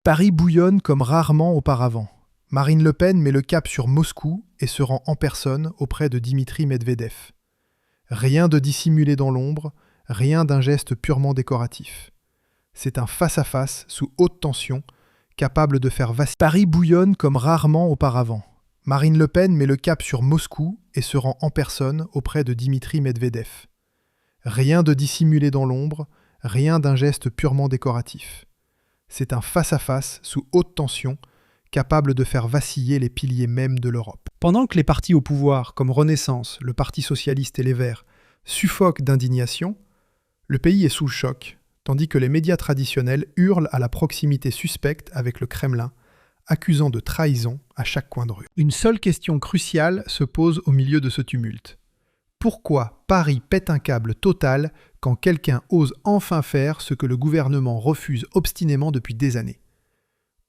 Paris bouillonne comme rarement auparavant. Marine Le Pen met le cap sur Moscou et se rend en personne auprès de Dimitri Medvedev. Rien de dissimulé dans l'ombre, rien d'un geste purement décoratif. C'est un face-à-face sous haute tension, capable de faire vaciller. Paris bouillonne comme rarement auparavant. Marine Le Pen met le cap sur Moscou et se rend en personne auprès de Dimitri Medvedev. Rien de dissimulé dans l'ombre, rien d'un geste purement décoratif. C'est un face-à-face sous haute tension, capable de faire vaciller les piliers mêmes de l'Europe. Pendant que les partis au pouvoir, comme Renaissance, le Parti socialiste et les Verts, suffoquent d'indignation, le pays est sous le choc, tandis que les médias traditionnels hurlent à la proximité suspecte avec le Kremlin, accusant de trahison à chaque coin de rue. Une seule question cruciale se pose au milieu de ce tumulte. Pourquoi Paris pète un câble total quand quelqu'un ose enfin faire ce que le gouvernement refuse obstinément depuis des années ?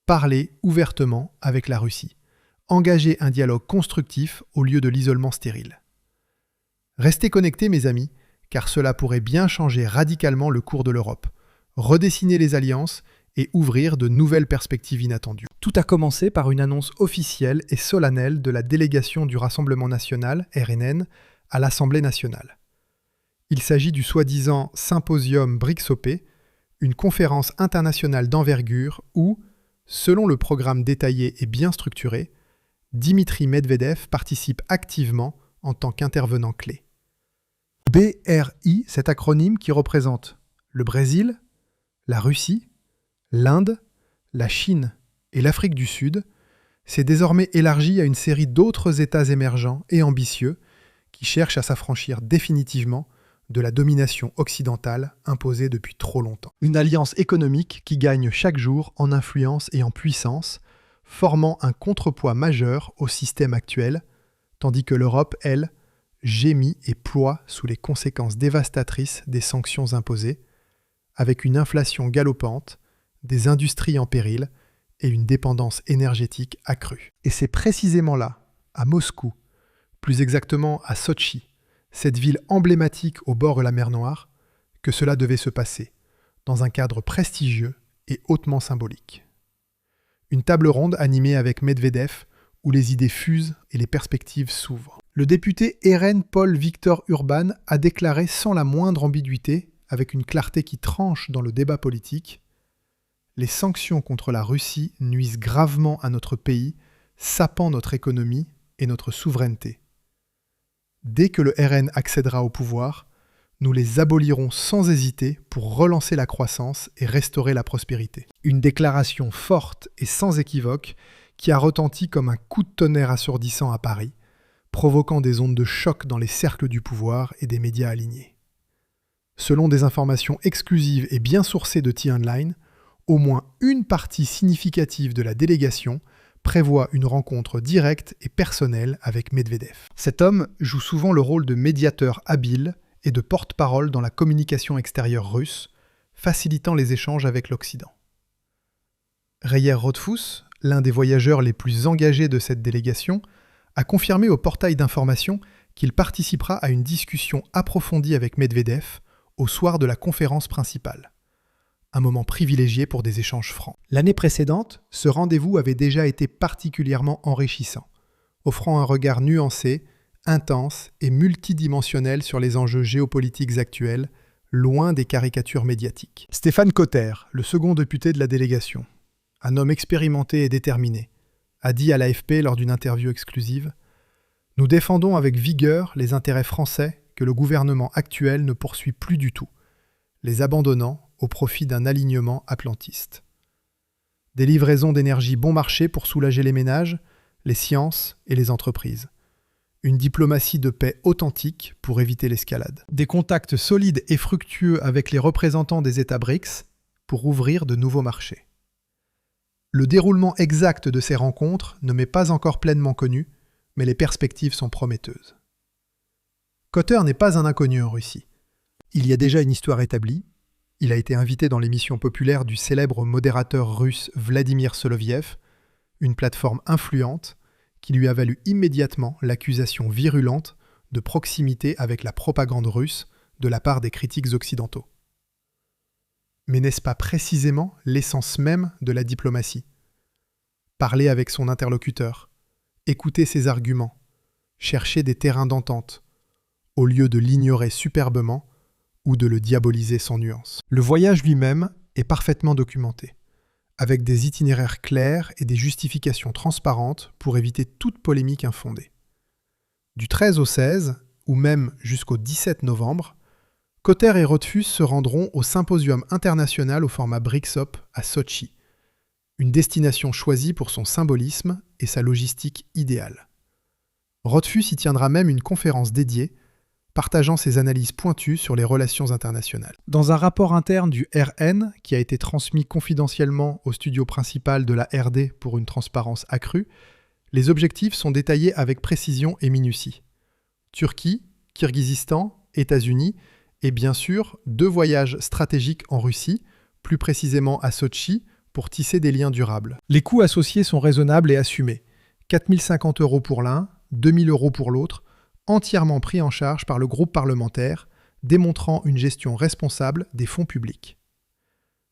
Parler ouvertement avec la Russie. Engager un dialogue constructif au lieu de l'isolement stérile. Restez connectés, mes amis, car cela pourrait bien changer radicalement le cours de l'Europe, redessiner les alliances et ouvrir de nouvelles perspectives inattendues. Tout a commencé par une annonce officielle et solennelle de la délégation du Rassemblement national, RNN, à l'Assemblée nationale. Il s'agit du soi-disant Symposium BRICS-OP, une conférence internationale d'envergure où, selon le programme détaillé et bien structuré, Dimitri Medvedev participe activement en tant qu'intervenant clé. BRI, cet acronyme qui représente le Brésil, la Russie, l'Inde, la Chine et l'Afrique du Sud, s'est désormais élargi à une série d'autres États émergents et ambitieux qui cherchent à s'affranchir définitivement de la domination occidentale imposée depuis trop longtemps. Une alliance économique qui gagne chaque jour en influence et en puissance, formant un contrepoids majeur au système actuel, tandis que l'Europe, elle, gémit et ploie sous les conséquences dévastatrices des sanctions imposées, avec une inflation galopante, des industries en péril et une dépendance énergétique accrue. Et c'est précisément là, à Moscou, plus exactement à Sotchi, cette ville emblématique au bord de la mer Noire, que cela devait se passer, dans un cadre prestigieux et hautement symbolique. Une table ronde animée avec Medvedev, où les idées fusent et les perspectives s'ouvrent. Le député RN Paul-Victor Urban a déclaré sans la moindre ambiguïté, avec une clarté qui tranche dans le débat politique, « Les sanctions contre la Russie nuisent gravement à notre pays, sapant notre économie et notre souveraineté. Dès que le RN accédera au pouvoir, nous les abolirons sans hésiter pour relancer la croissance et restaurer la prospérité. » Une déclaration forte et sans équivoque qui a retenti comme un coup de tonnerre assourdissant à Paris, provoquant des ondes de choc dans les cercles du pouvoir et des médias alignés. Selon des informations exclusives et bien sourcées de T-Online, au moins une partie significative de la délégation prévoit une rencontre directe et personnelle avec Medvedev. Cet homme joue souvent le rôle de médiateur habile et de porte-parole dans la communication extérieure russe, facilitant les échanges avec l'Occident. Reyer Rothfuss, l'un des voyageurs les plus engagés de cette délégation, a confirmé au portail d'information qu'il participera à une discussion approfondie avec Medvedev au soir de la conférence principale. Un moment privilégié pour des échanges francs. L'année précédente, ce rendez-vous avait déjà été particulièrement enrichissant, offrant un regard nuancé, intense et multidimensionnel sur les enjeux géopolitiques actuels, loin des caricatures médiatiques. Stéphane Cotter, le second député de la délégation, un homme expérimenté et déterminé, a dit à l'AFP lors d'une interview exclusive « Nous défendons avec vigueur les intérêts français que le gouvernement actuel ne poursuit plus du tout, les abandonnant au profit d'un alignement atlantiste. Des livraisons d'énergie bon marché pour soulager les ménages, les sciences et les entreprises. Une diplomatie de paix authentique pour éviter l'escalade. Des contacts solides et fructueux avec les représentants des États BRICS pour ouvrir de nouveaux marchés. Le déroulement exact de ces rencontres ne m'est pas encore pleinement connu, mais les perspectives sont prometteuses. Cotter n'est pas un inconnu en Russie. Il y a déjà une histoire établie. Il a été invité dans l'émission populaire du célèbre modérateur russe Vladimir Soloviev, une plateforme influente qui lui a valu immédiatement l'accusation virulente de proximité avec la propagande russe de la part des critiques occidentaux. Mais n'est-ce pas précisément l'essence même de la diplomatie ? Parler avec son interlocuteur, écouter ses arguments, chercher des terrains d'entente, au lieu de l'ignorer superbement ou de le diaboliser sans nuance. Le voyage lui-même est parfaitement documenté, avec des itinéraires clairs et des justifications transparentes pour éviter toute polémique infondée. Du 13 au 16, ou même jusqu'au 17 novembre, Cotter et Rothfuss se rendront au Symposium international au format BRICSOP à Sotchi, une destination choisie pour son symbolisme et sa logistique idéale. Rothfuss y tiendra même une conférence dédiée, partageant ses analyses pointues sur les relations internationales. Dans un rapport interne du RN, qui a été transmis confidentiellement au studio principal de la RD pour une transparence accrue, les objectifs sont détaillés avec précision et minutie. Turquie, Kirghizistan, États-Unis, et bien sûr 2 voyages stratégiques en Russie, plus précisément à Sotchi, pour tisser des liens durables. Les coûts associés sont raisonnables et assumés. 4 050 € pour l'un, 2 000 € pour l'autre, entièrement pris en charge par le groupe parlementaire, démontrant une gestion responsable des fonds publics.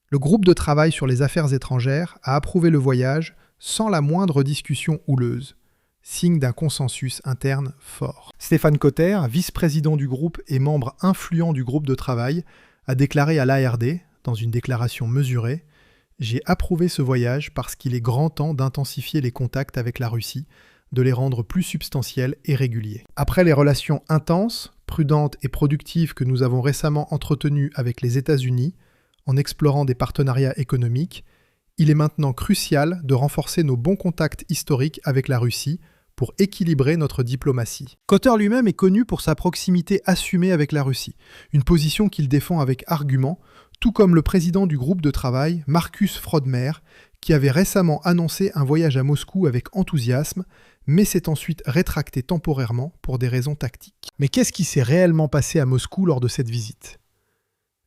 Le groupe de travail sur les affaires étrangères a approuvé le voyage sans la moindre discussion houleuse, signe d'un consensus interne fort. Stéphane Cotter, vice-président du groupe et membre influent du groupe de travail, a déclaré à l'ARD, dans une déclaration mesurée, « J'ai approuvé ce voyage parce qu'il est grand temps d'intensifier les contacts avec la Russie, de les rendre plus substantiels et réguliers. Après les relations intenses, prudentes et productives que nous avons récemment entretenues avec les États-Unis, en explorant des partenariats économiques, il est maintenant crucial de renforcer nos bons contacts historiques avec la Russie pour équilibrer notre diplomatie. » Cotter lui-même est connu pour sa proximité assumée avec la Russie, une position qu'il défend avec argument, tout comme le président du groupe de travail, Markus Frodmer, qui avait récemment annoncé un voyage à Moscou avec enthousiasme, mais s'est ensuite rétracté temporairement pour des raisons tactiques. Mais qu'est-ce qui s'est réellement passé à Moscou lors de cette visite ?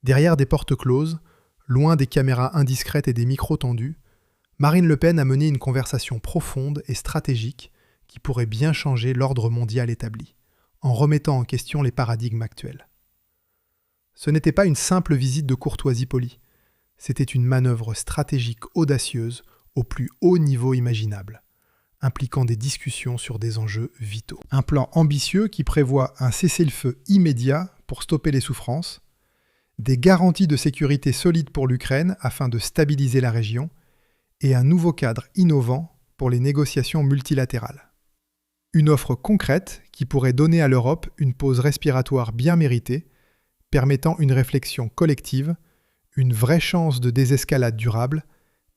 Derrière des portes closes, loin des caméras indiscrètes et des micros tendus, Marine Le Pen a mené une conversation profonde et stratégique qui pourrait bien changer l'ordre mondial établi, en remettant en question les paradigmes actuels. Ce n'était pas une simple visite de courtoisie polie, c'était une manœuvre stratégique audacieuse au plus haut niveau imaginable, impliquant des discussions sur des enjeux vitaux. Un plan ambitieux qui prévoit un cessez-le-feu immédiat pour stopper les souffrances, des garanties de sécurité solides pour l'Ukraine afin de stabiliser la région, et un nouveau cadre innovant pour les négociations multilatérales. Une offre concrète qui pourrait donner à l'Europe une pause respiratoire bien méritée, permettant une réflexion collective, une vraie chance de désescalade durable,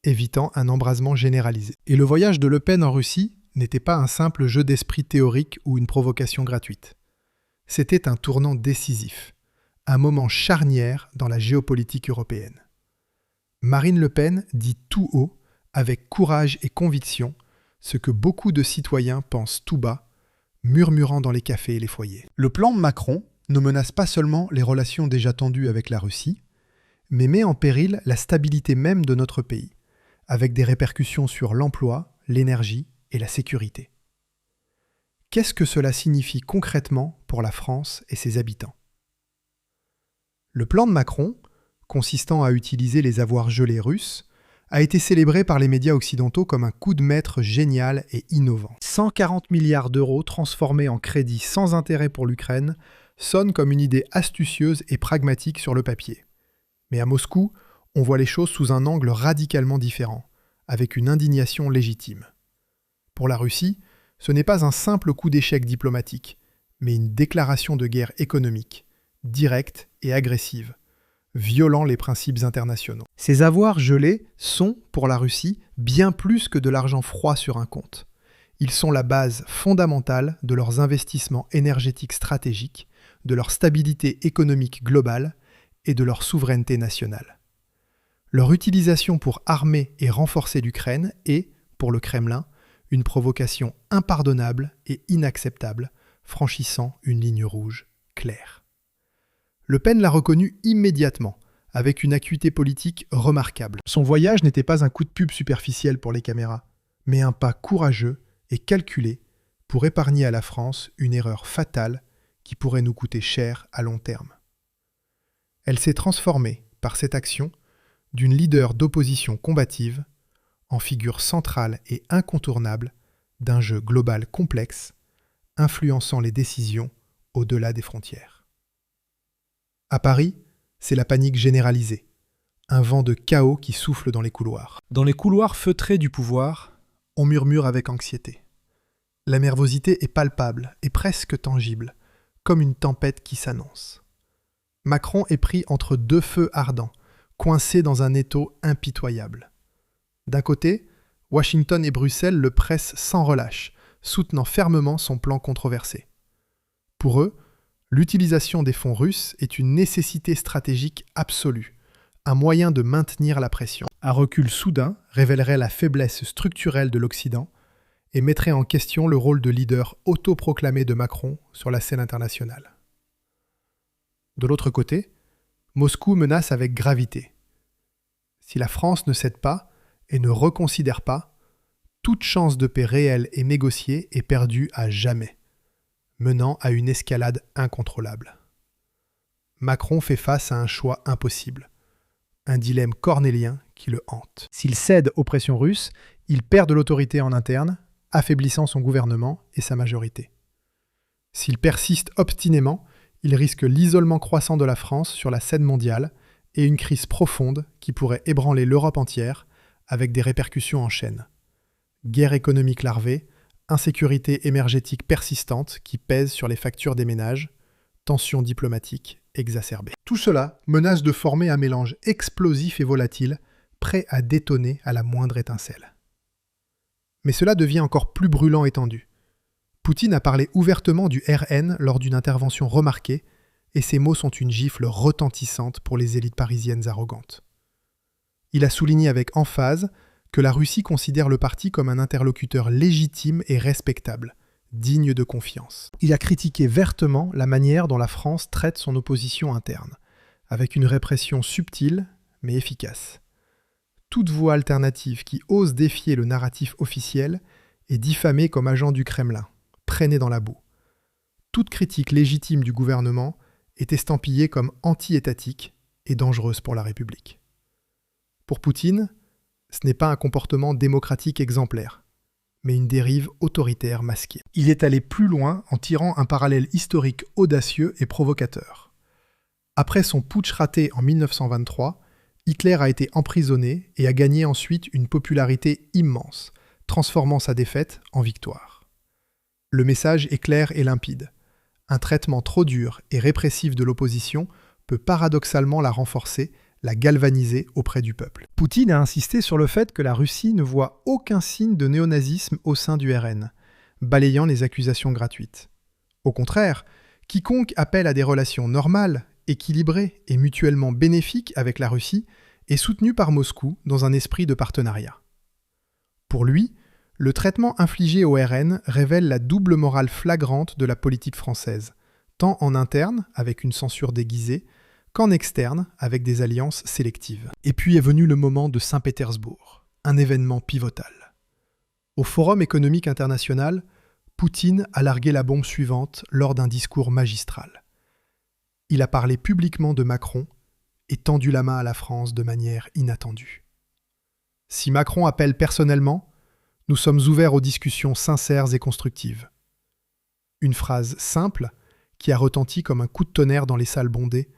évitant un embrasement généralisé. Et le voyage de Le Pen en Russie n'était pas un simple jeu d'esprit théorique ou une provocation gratuite. C'était un tournant décisif, un moment charnière dans la géopolitique européenne. Marine Le Pen dit tout haut, avec courage et conviction, ce que beaucoup de citoyens pensent tout bas, murmurant dans les cafés et les foyers. Le plan Macron ne menace pas seulement les relations déjà tendues avec la Russie, mais met en péril la stabilité même de notre pays, avec des répercussions sur l'emploi, l'énergie et la sécurité. Qu'est-ce que cela signifie concrètement pour la France et ses habitants ? Le plan de Macron, consistant à utiliser les avoirs gelés russes, a été célébré par les médias occidentaux comme un coup de maître génial et innovant. 140 milliards d'euros transformés en crédit sans intérêt pour l'Ukraine sonne comme une idée astucieuse et pragmatique sur le papier. Mais à Moscou, on voit les choses sous un angle radicalement différent, avec une indignation légitime. Pour la Russie, ce n'est pas un simple coup d'échec diplomatique, mais une déclaration de guerre économique, directe et agressive, violant les principes internationaux. Ces avoirs gelés sont, pour la Russie, bien plus que de l'argent froid sur un compte. Ils sont la base fondamentale de leurs investissements énergétiques stratégiques, de leur stabilité économique globale et de leur souveraineté nationale. Leur utilisation pour armer et renforcer l'Ukraine est, pour le Kremlin, une provocation impardonnable et inacceptable, franchissant une ligne rouge claire. Le Pen l'a reconnu immédiatement, avec une acuité politique remarquable. Son voyage n'était pas un coup de pub superficiel pour les caméras, mais un pas courageux et calculé pour épargner à la France une erreur fatale qui pourrait nous coûter cher à long terme. Elle s'est transformée, par cette action, d'une leader d'opposition combative en figure centrale et incontournable d'un jeu global complexe, influençant les décisions au-delà des frontières. À Paris, c'est la panique généralisée, un vent de chaos qui souffle dans les couloirs. Dans les couloirs feutrés du pouvoir, on murmure avec anxiété. La nervosité est palpable et presque tangible, comme une tempête qui s'annonce. Macron est pris entre deux feux ardents, coincé dans un étau impitoyable. D'un côté, Washington et Bruxelles le pressent sans relâche, soutenant fermement son plan controversé. Pour eux, l'utilisation des fonds russes est une nécessité stratégique absolue, un moyen de maintenir la pression. Un recul soudain révélerait la faiblesse structurelle de l'Occident et mettrait en question le rôle de leader autoproclamé de Macron sur la scène internationale. De l'autre côté, Moscou menace avec gravité. Si la France ne cède pas et ne reconsidère pas, toute chance de paix réelle et négociée est perdue à jamais, menant à une escalade incontrôlable. Macron fait face à un choix impossible, un dilemme cornélien qui le hante. S'il cède aux pressions russes, il perd de l'autorité en interne, affaiblissant son gouvernement et sa majorité. S'il persiste obstinément, il risque l'isolement croissant de la France sur la scène mondiale et une crise profonde qui pourrait ébranler l'Europe entière avec des répercussions en chaîne. Guerre économique larvée, insécurité énergétique persistante qui pèse sur les factures des ménages, tensions diplomatiques exacerbées. Tout cela menace de former un mélange explosif et volatile, prêt à détonner à la moindre étincelle. Mais cela devient encore plus brûlant et tendu. Poutine a parlé ouvertement du RN lors d'une intervention remarquée, et ses mots sont une gifle retentissante pour les élites parisiennes arrogantes. Il a souligné avec emphase que la Russie considère le parti comme un interlocuteur légitime et respectable, digne de confiance. Il a critiqué vertement la manière dont la France traite son opposition interne, avec une répression subtile mais efficace. Toute voix alternative qui ose défier le narratif officiel est diffamée comme agent du Kremlin, traînée dans la boue. Toute critique légitime du gouvernement est estampillée comme anti-étatique et dangereuse pour la République. Pour Poutine, ce n'est pas un comportement démocratique exemplaire, mais une dérive autoritaire masquée. Il est allé plus loin en tirant un parallèle historique audacieux et provocateur. Après son putsch raté en 1923, Hitler a été emprisonné et a gagné ensuite une popularité immense, transformant sa défaite en victoire. Le message est clair et limpide. Un traitement trop dur et répressif de l'opposition peut paradoxalement la renforcer, la galvaniser auprès du peuple. Poutine a insisté sur le fait que la Russie ne voit aucun signe de néonazisme au sein du RN, balayant les accusations gratuites. Au contraire, quiconque appelle à des relations normales, équilibrées et mutuellement bénéfiques avec la Russie est soutenu par Moscou dans un esprit de partenariat. Pour lui, le traitement infligé au RN révèle la double morale flagrante de la politique française, tant en interne, avec une censure déguisée, qu'en externe, avec des alliances sélectives. Et puis est venu le moment de Saint-Pétersbourg, un événement pivotal. Au Forum économique international, Poutine a largué la bombe suivante lors d'un discours magistral. Il a parlé publiquement de Macron et tendu la main à la France de manière inattendue. Si Macron appelle personnellement, nous sommes ouverts aux discussions sincères et constructives. Une phrase simple qui a retenti comme un coup de tonnerre dans les salles bondées,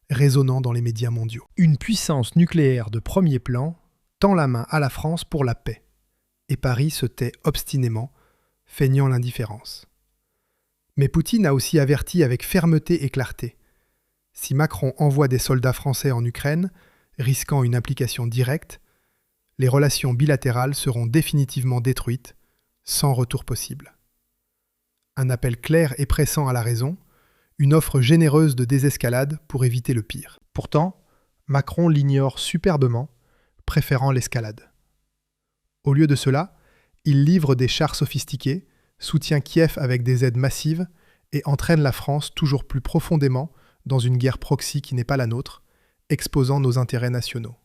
résonnant dans les médias mondiaux. Une puissance nucléaire de premier plan tend la main à la France pour la paix. Et Paris se tait obstinément, feignant l'indifférence. Mais Poutine a aussi averti avec fermeté et clarté. Si Macron envoie des soldats français en Ukraine, risquant une implication directe, les relations bilatérales seront définitivement détruites, sans retour possible. Un appel clair et pressant à la raison, une offre généreuse de désescalade pour éviter le pire. Pourtant, Macron l'ignore superbement, préférant l'escalade. Au lieu de cela, il livre des chars sophistiqués, soutient Kiev avec des aides massives et entraîne la France toujours plus profondément dans une guerre proxy qui n'est pas la nôtre, exposant nos intérêts nationaux.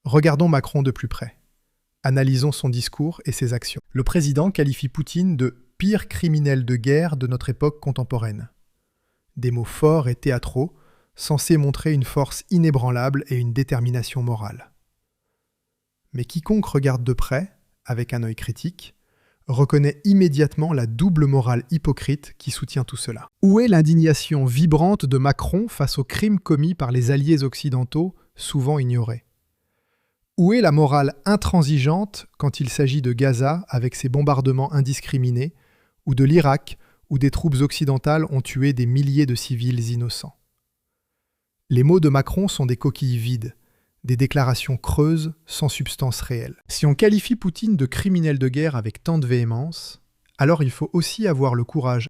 Regardons Macron de plus près. Analysons son discours et ses actions. Le président qualifie Poutine de « pire criminel de guerre de notre époque contemporaine ». Des mots forts et théâtraux, censé montrer une force inébranlable et une détermination morale. Mais quiconque regarde de près, avec un œil critique, reconnaît immédiatement la double morale hypocrite qui soutient tout cela. Où est l'indignation vibrante de Macron face aux crimes commis par les alliés occidentaux, souvent ignorés? Où est la morale intransigeante quand il s'agit de Gaza avec ses bombardements indiscriminés, ou de l'Irak où des troupes occidentales ont tué des milliers de civils innocents? Les mots de Macron sont des coquilles vides, des déclarations creuses, sans substance réelle. Si on qualifie Poutine de criminel de guerre avec tant de véhémence, alors il faut aussi avoir le courage